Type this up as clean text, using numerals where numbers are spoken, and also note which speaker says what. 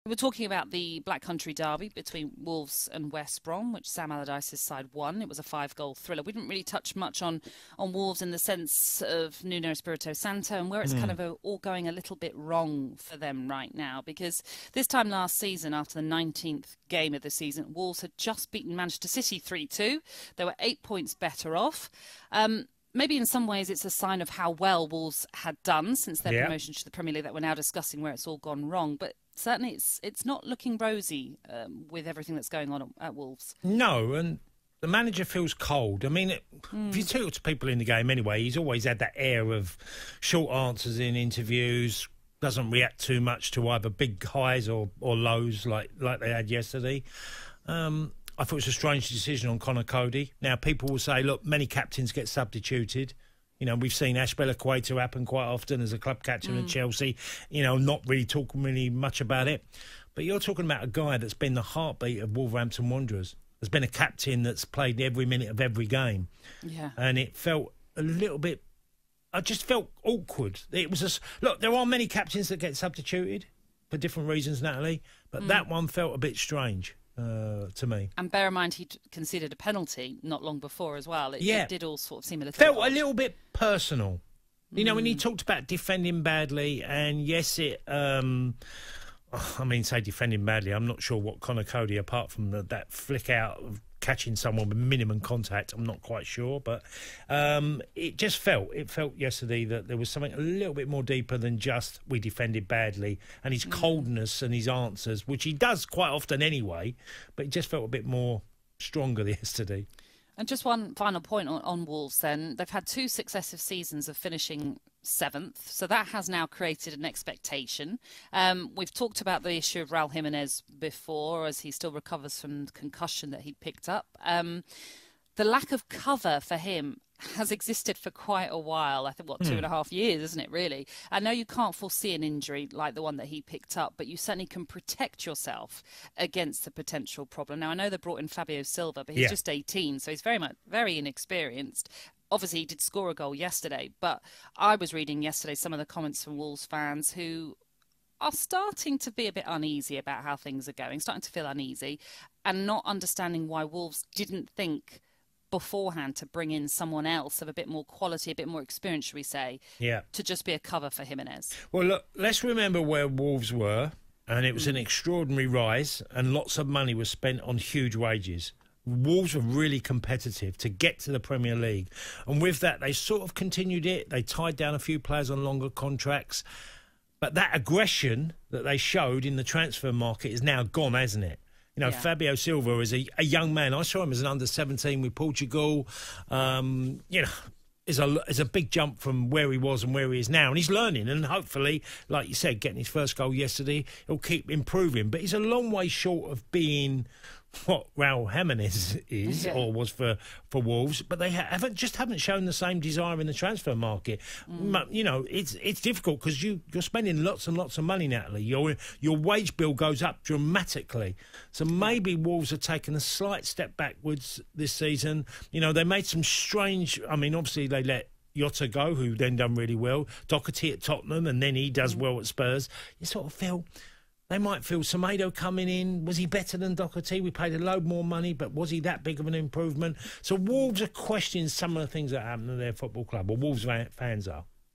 Speaker 1: We're talking about the Black Country derby between Wolves and West Brom, which Sam Allardyce's side won. It was a 5-goal thriller. We didn't really touch much on Wolves in the sense of Nuno Espirito Santo and where it's kind of all going a little bit wrong for them right now. Because this time last season, after the 19th game of the season, Wolves had just beaten Manchester City 3-2. They were 8 points better off. Maybe in some ways it's a sign of how well Wolves had done since their promotion to the Premier League that we're now discussing where it's all gone wrong. But certainly it's not looking rosy with everything that's going on at Wolves.
Speaker 2: No, and the manager feels cold. I mean, if you talk to people in the game anyway, he's always had that air of short answers in interviews, doesn't react too much to either big highs or lows like they had yesterday. I thought it was a strange decision on Conor Cody. Now, people will say, look, many captains get substituted. You know, we've seen Ashbella happen quite often as a club captain at Chelsea, you know, not really talking really much about it. But you're talking about a guy that's been the heartbeat of Wolverhampton Wanderers. There's been a captain that's played every minute of every game. Yeah. And it felt a little bit... I just felt awkward. It was just... Look, there are many captains that get substituted for different reasons, Natalie, but that one felt a bit strange. To me. And
Speaker 1: bear in mind, he conceded a penalty not long before as well. It did all sort of seem a little
Speaker 2: felt a little bit personal. You know, when he talked about defending badly, and yes, I mean, say defending badly, I'm not sure what Conor Cody, apart from that flick out of catching someone with minimum contact, I'm not quite sure, but it felt yesterday that there was something a little bit more deeper than just we defended badly, and his coldness and his answers, which he does quite often anyway, but it just felt a bit more stronger yesterday.
Speaker 1: And just one final point on Wolves then. They've had 2 successive seasons of finishing 7th, so that has now created an expectation. We've talked about the issue of Raul Jimenez before, as he still recovers from the concussion that he picked up. The lack of cover for him has existed for quite a while. I think, 2.5 years, isn't it, really? I know you can't foresee an injury like the one that he picked up, but you certainly can protect yourself against a potential problem. Now, I know they brought in Fabio Silva, but he's just 18, so he's very inexperienced. Obviously, he did score a goal yesterday, but I was reading yesterday some of the comments from Wolves fans who are starting to be a bit uneasy about how things are going, starting to feel uneasy, and not understanding why Wolves didn't think beforehand to bring in someone else of a bit more quality, a bit more experience, should we say, to just be a cover for Jimenez.
Speaker 2: Well, look, let's remember where Wolves were, and it was an extraordinary rise, and lots of money was spent on huge wages. Wolves were really competitive to get to the Premier League, and with that, they sort of continued it. They tied down a few players on longer contracts, but that aggression that they showed in the transfer market is now gone, hasn't it? You know, Fabio Silva is a young man. I saw him as an under-17 with Portugal. You know, is a big jump from where he was and where he is now. And he's learning. And hopefully, like you said, getting his first goal yesterday, he'll keep improving. But he's a long way short of being what Raul Jimenez is or was for Wolves, but they haven't shown the same desire in the transfer market. You know, it's difficult because you're spending lots and lots of money, Natalie. Your wage bill goes up dramatically. So maybe Wolves have taken a slight step backwards this season. You know, they made some strange... I mean, obviously they let Jota go, who then done really well. Doherty at Tottenham, and then he does well at Spurs. You sort of feel... They might feel Semedo coming in. Was he better than Doherty? We paid a load more money, but was he that big of an improvement? So Wolves are questioning some of the things that happen to their football club, or Wolves fans are.